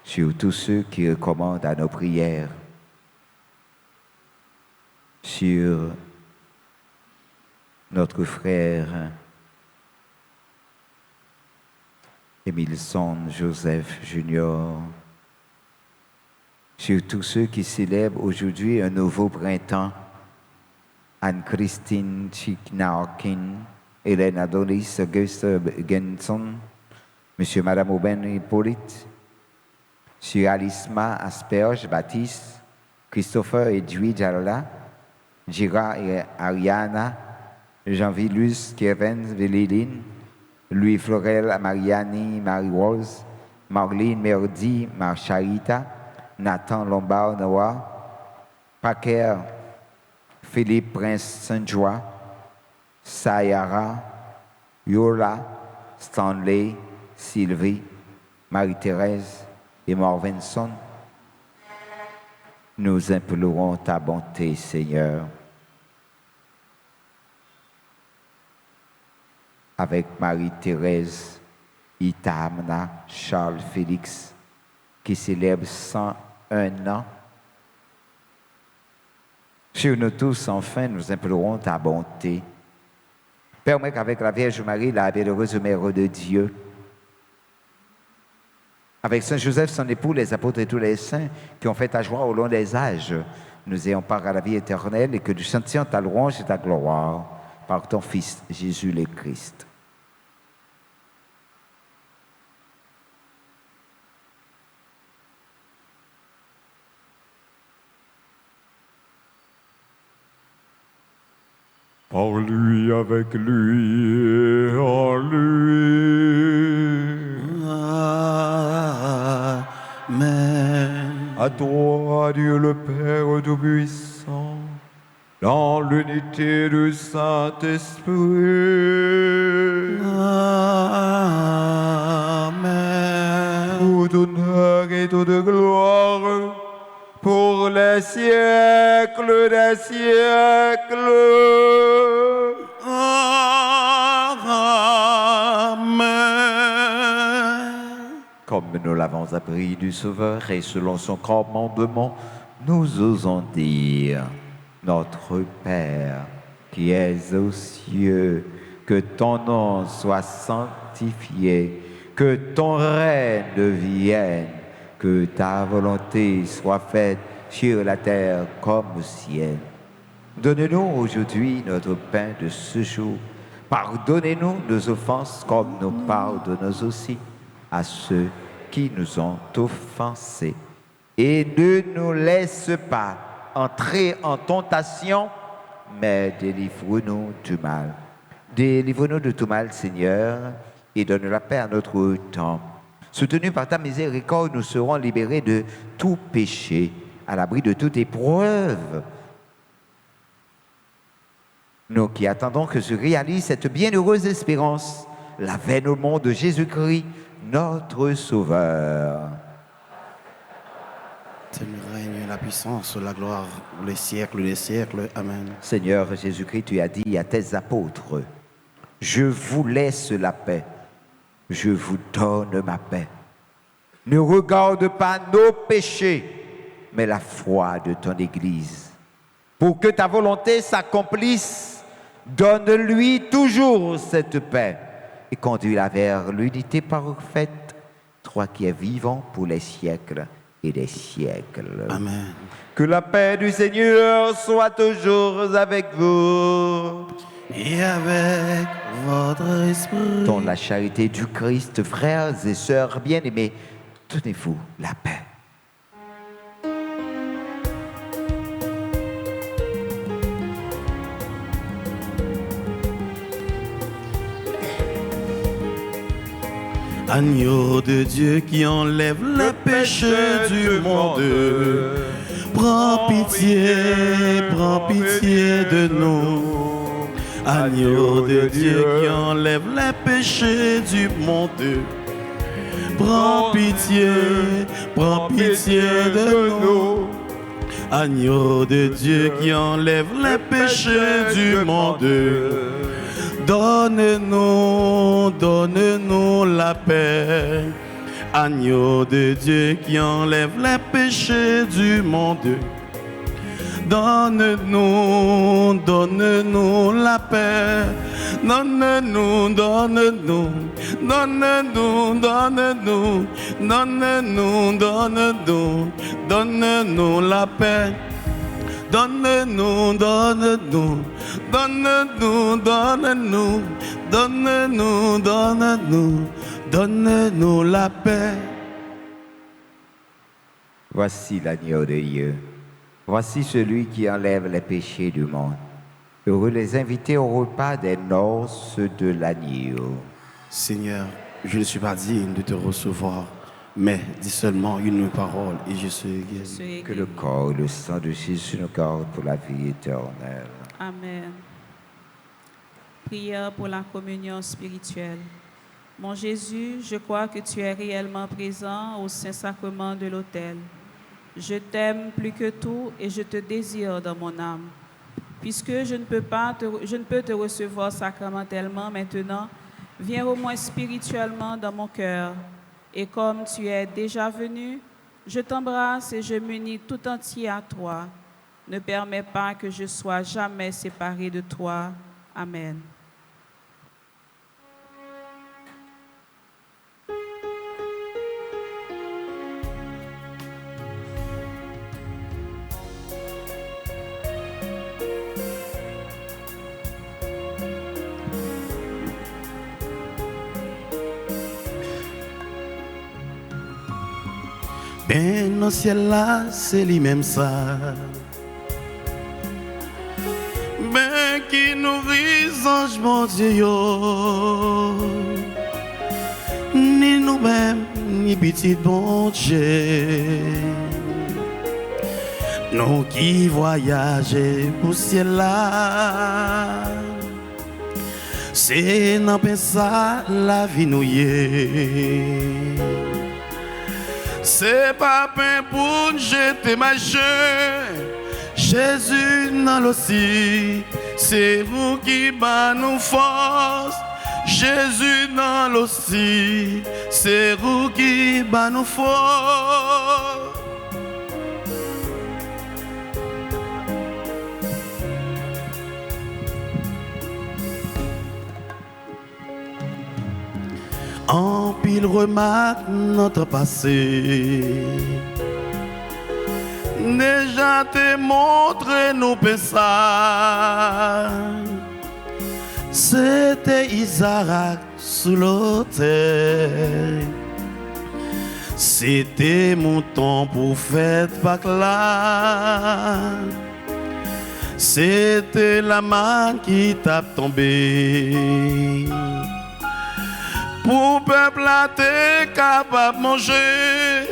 Sur tous ceux qui recommandent à nos prières, sur notre frère Émilson Joseph Junior, sur tous ceux qui célèbrent aujourd'hui un nouveau printemps, Anne-Christine Chiknaokin, Hélène Adonis, Auguste Genson, Monsieur Madame Aubin Hippolyte, sur Alisma Asperge Baptiste, Christopher et Dewey Jalala, Gira et Ariana, Jean-Vilus Kevin Véléline, Louis Florel Mariani Marie-Rose, Marlene Merdi Marcharita, Nathan Lombard Noah, Paquer Philippe Prince Saint-Joie, Sayara, Yola, Stanley, Sylvie, Marie-Thérèse et Morvenson. Nous implorons ta bonté, Seigneur. Avec Marie-Thérèse, Itamna, Charles Félix, qui célèbre 101 ans. Sur nous tous, enfin, nous implorons ta bonté. Permets qu'avec la Vierge Marie, la bienheureuse Mère de Dieu, avec Saint Joseph, son époux, les apôtres et tous les saints qui ont fait ta joie au long des âges, nous ayons part à la vie éternelle et que nous chantions ta louange et ta gloire par ton Fils, Jésus le Christ. Par lui, avec lui et en lui. Amen. À toi, Dieu le Père Tout-Puissant, dans l'unité du Saint-Esprit. Amen. Tout honneur et toute gloire pour les siècles des siècles. Amen. Comme nous l'avons appris du Sauveur et selon son commandement, nous osons dire, Notre Père qui es aux cieux, que ton nom soit sanctifié, que ton règne vienne, que ta volonté soit faite sur la terre comme au ciel. Donne-nous aujourd'hui notre pain de ce jour. Pardonnez-nous nos offenses comme nous pardonnons aussi à ceux qui nous ont offensés. Et ne nous laisse pas entrer en tentation, mais délivre-nous du mal. Délivre-nous de tout mal, Seigneur, et donne la paix à notre temps. Soutenus par ta miséricorde, nous serons libérés de tout péché, à l'abri de toute épreuve. Nous qui attendons que se réalise cette bienheureuse espérance, l'avènement de Jésus-Christ, notre Sauveur. C'est le règne, la puissance, la gloire, les siècles des siècles. Amen. Seigneur Jésus-Christ, tu as dit à tes apôtres, « Je vous laisse la paix, je vous donne ma paix. Ne regarde pas nos péchés, mais la foi de ton Église. Pour que ta volonté s'accomplisse, donne-lui toujours cette paix et conduis-la vers l'unité parfaite, toi qui es vivant pour les siècles et des siècles. Amen. Que la paix du Seigneur soit toujours avec vous. Et avec votre esprit. Dans la charité du Christ, frères et sœurs bien-aimés, tenez-vous la paix. Agneau de Dieu qui enlève le péché du monde, prends pitié de nous. Agneau de Dieu qui enlève les péchés du monde, prends pitié de nous. Agneau de Dieu qui enlève les péchés du monde, donne-nous la paix. Agneau de Dieu qui enlève les péchés du monde, donne-nous la paix. Donne-nous la paix. Donne-nous la paix. Voici l'agneau de Dieu. Voici celui qui enlève les péchés du monde. Heureux les invités au repas des noces de l'agneau. Seigneur, je ne suis pas digne de te recevoir, mais dis seulement une parole et je serai guéri. Que le corps et le sang de Jésus nous gardent pour la vie éternelle. Amen. Prière pour la communion spirituelle. Mon Jésus, je crois que tu es réellement présent au Saint-Sacrement de l'autel. Je t'aime plus que tout et je te désire dans mon âme. Puisque je ne peux te recevoir sacramentellement maintenant, viens au moins spirituellement dans mon cœur. Et comme tu es déjà venu, je t'embrasse et je m'unis tout entier à toi. Ne permets pas que je sois jamais séparé de toi. Amen. Ben dans ciel là, c'est lui-même ça. Ben qui nourrit ange mon Dieu yo. Ni nous-mêmes, ni petit bon Dieu. Nous qui voyageons pour ciel là. C'est dans ça la vie nous y est. C'est pas peine pour jeter ma jeune. Jésus dans l'ossi, c'est vous qui bat nous force. Jésus dans l'ossi, c'est vous qui bat nous force. En pile remarque notre passé. Déjà te montré nos péchés. C'était Isaac sous l'autel. C'était mouton pour fête Pâques là. C'était la main qui t'a tombé. Pour peuple là t'es capable de manger.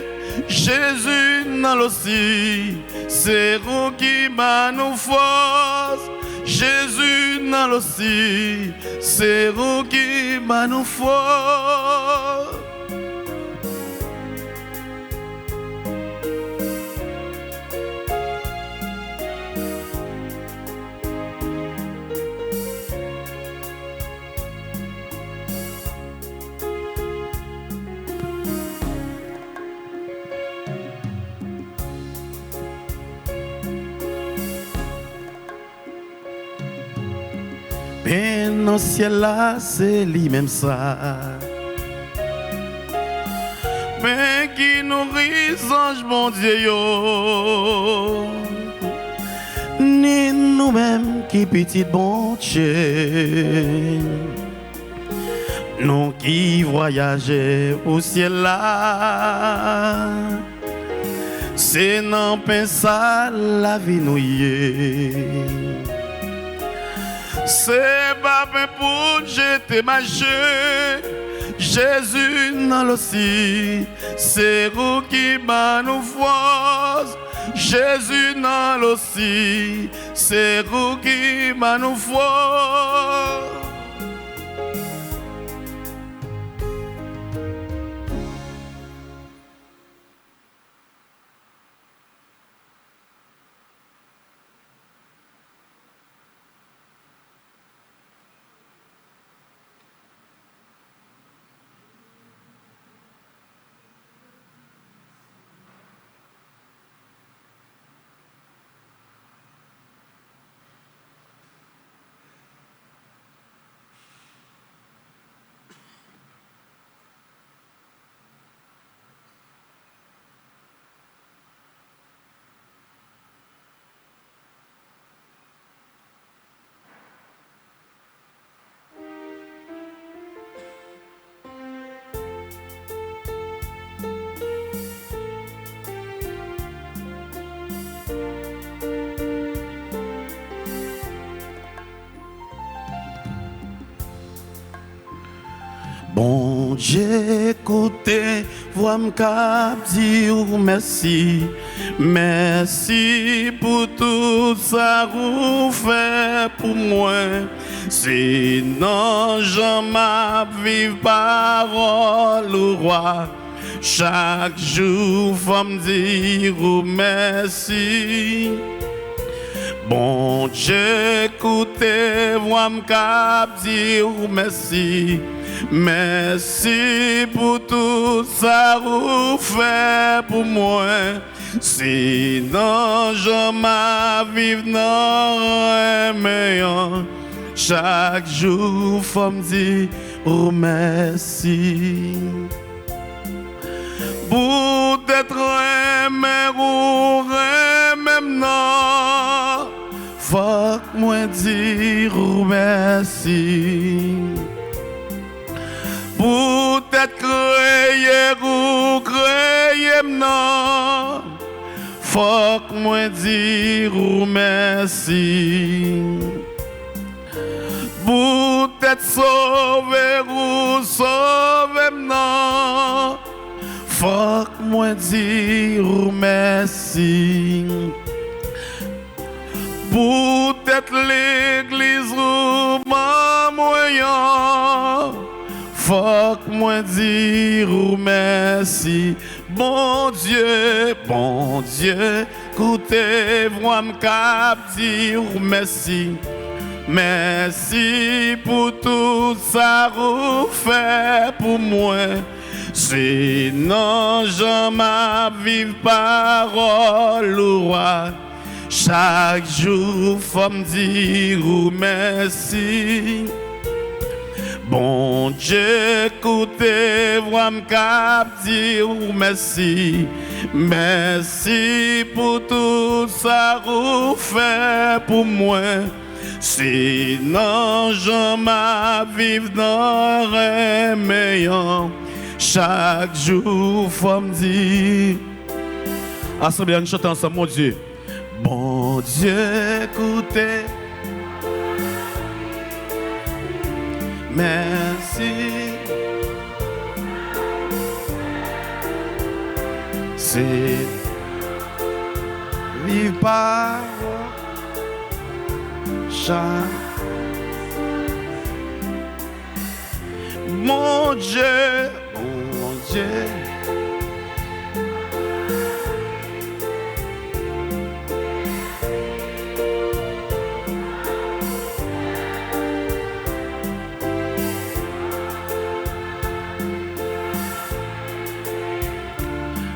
Jésus dans l'ossi, c'est vous qui m'a nous force. Jésus dans l'ossi, c'est vous qui m'a nous force. Ben dans ciel là, c'est lui-même ça. Ben qui nourrit ange mon Dieu yo. Ni nous-mêmes qui petit bon Dieu. Nous qui voyageons au ciel là. C'est non ça la vie nous y est. C'est pas pour jeter ma jeu. Jésus dans l'ossi, c'est vous qui m'a nous force. Jésus dans l'ossi, c'est vous qui m'a nous force. Dieu, écoutez, voix me cap dire merci. Merci pour tout ça que vous faites pour moi. Sinon, je m'en vive parole au roi. Chaque jour, faut me dire merci. Bon Dieu, écoutez, voix me cap dire merci. Merci pour tout ça que vous faites pour moi. Sinon, je m'en vive dans meilleur. Chaque jour, faut me dire merci. Pour être aimé ou même non, faut que moi dire merci. Pour être créé ou créé non, faut que moi dire merci. Pour être sauvé ou sauvé non, faut que moi dire merci. Pour être l'église ou ma moyen, faut que moi dire merci. Bon Dieu, écoutez, moi me cap dire merci. Merci pour tout ça que vous faites pour moi. Sinon, je m'en vive parole au roi. Chaque jour, faut me dire merci. Bon Dieu, écoutez, voix me cap dire merci. Merci pour tout ça que vous faites pour moi. Sinon, je m'en vive dans un meilleur. Chaque jour, faut me dire. Assemblée, on chante ensemble, mon Dieu. Bon Dieu, écoutez. Merci. C'est vivre par chaque. Mon Dieu, mon Dieu.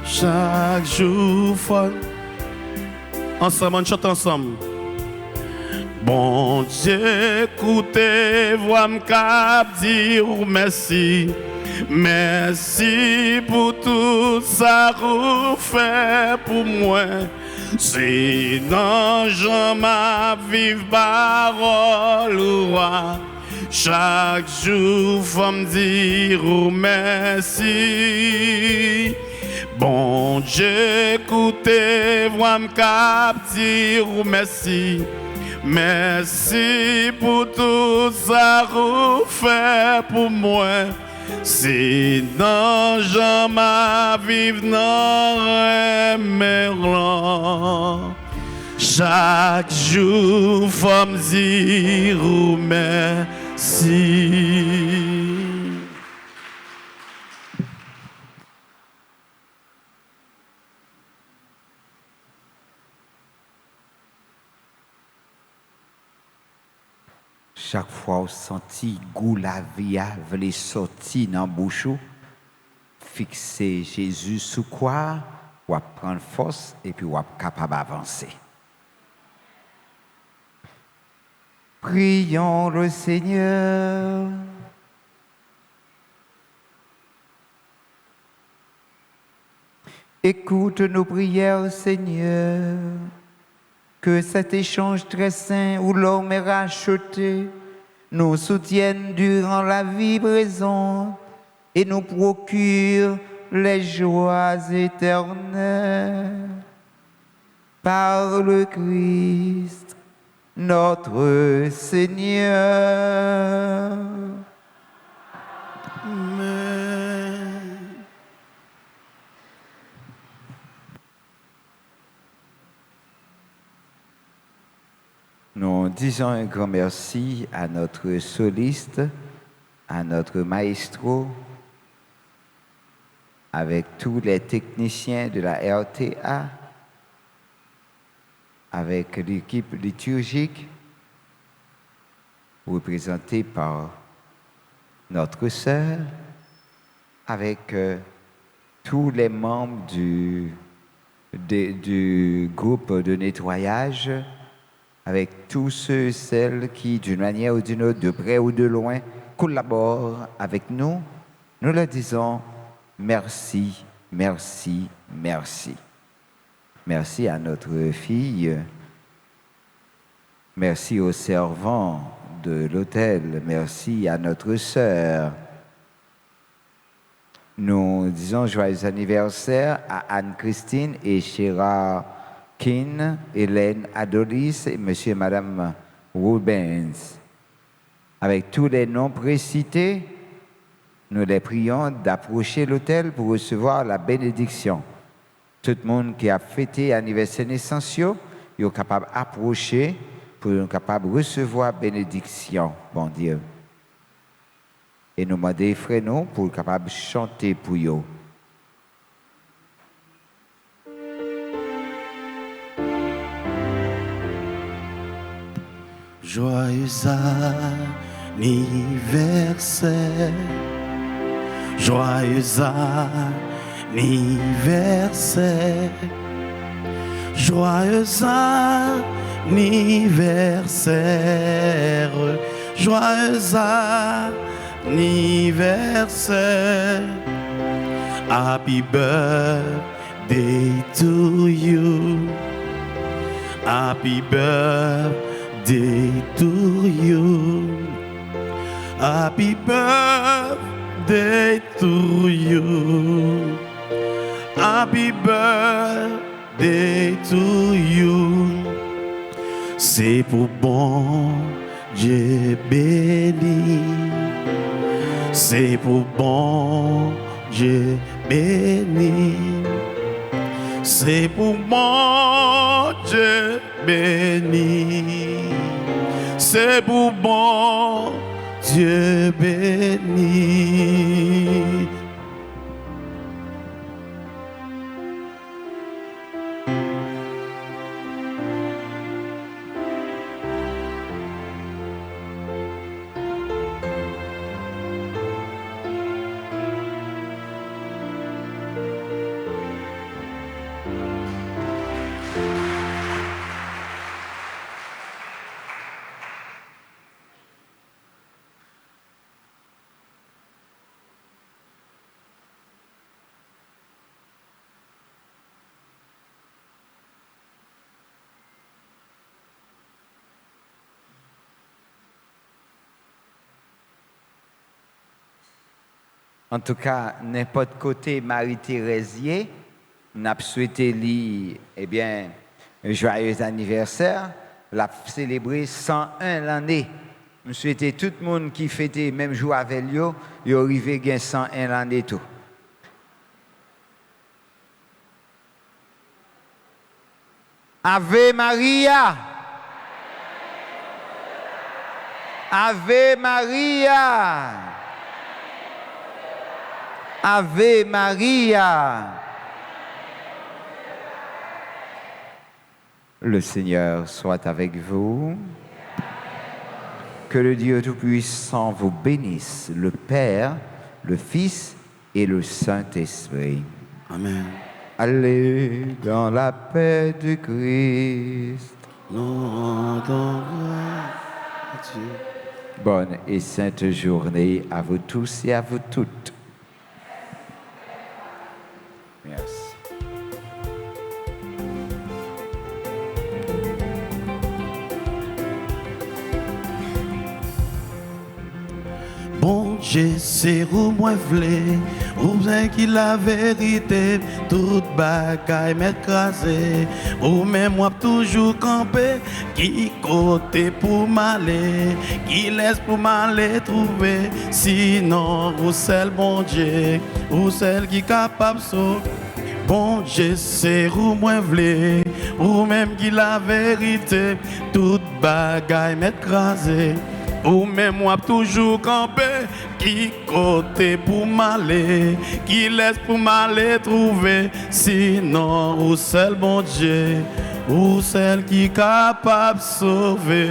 Chaque jour, ensemble, on chante ensemble. Bon Dieu, écoutez, voix me cap dire merci. Merci pour tout ça que vous faites pour moi. Sinon, je m'en vive parole au roi. Chaque jour, faut me dire merci. Bon Dieu, écoutez, voix me cap dire merci. Merci pour tout ça que vous faites pour moi. Sinon, je m'en vive dans un merlan. Chaque jour, faut me dire merci. Chaque fois vous senti goût la vie les sorti dans bouche, fixer Jésus sous quoi, ou prendre force et puis ou capable d'avancer. Prions le Seigneur. Écoute nos prières, Seigneur. Que cet échange très saint où l'homme est racheté nous soutienne durant la vie présente et nous procure les joies éternelles. Par le Christ, notre Seigneur. Amen. Nous disons un grand merci à notre soliste, à notre maestro, avec tous les techniciens de la RTA, avec l'équipe liturgique, représentée par notre sœur, avec tous les membres du groupe de nettoyage, avec tous ceux et celles qui, d'une manière ou d'une autre, de près ou de loin, collaborent avec nous. Nous leur disons merci, merci, merci. Merci à notre fille, merci aux servants de l'hôtel, merci à notre sœur. Nous disons joyeux anniversaire à Anne-Christine et Chéra Kin, Hélène Adolis et monsieur et madame Rubens. Avec tous les noms précités, nous les prions d'approcher l'autel pour recevoir la bénédiction. Tout le monde qui a fêté l'anniversaire naissance, est capable d'approcher pour être capable de recevoir la bénédiction, bon Dieu. Et nous demandons frères nous pour être capable de chanter pour eux. Joyeux anniversaire, joyeux anniversaire, joyeux anniversaire, joyeux anniversaire. Happy birthday to you. Happy birthday to you. Happy birthday to you. Happy birthday to you. C'est pour bon Dieu béni. C'est pour bon Dieu béni. C'est pour bon Dieu béni. C'est pour bon Dieu béni. En tout cas, n'importe côté Marie-Thérésier, n'a souhaité lui, eh bien, un joyeux anniversaire, l'a célébré 101 l'année. Je souhaite tout le monde qui fêtait même jour avec lui, il arrivé à 101 l'année tout. Ave Maria. Ave Maria. Ave Maria. Le Seigneur soit avec vous. Que le Dieu Tout-Puissant vous bénisse, le Père, le Fils et le Saint-Esprit. Amen. Allez dans la paix du Christ. Nous rendons grâce à Dieu. Bonne et sainte journée à vous tous et à vous toutes. Merci. Bon Dieu, c'est où moi v'lais, ou bien qui la vérité, toute bagaille m'écraser, ou même moi toujours camper, qui côté pour m'aller, qui laisse pour m'aller trouver, sinon vous seul bon Dieu, ou celle qui capable sauver. Bon Dieu, c'est où moi v'lais, ou même qui la vérité, toute bagaille m'écraser. Ou même moi toujours camper, qui côté pour m'aller, qui laisse pour m'aller trouver, sinon ou seul bon Dieu, ou celle qui est capable de sauver.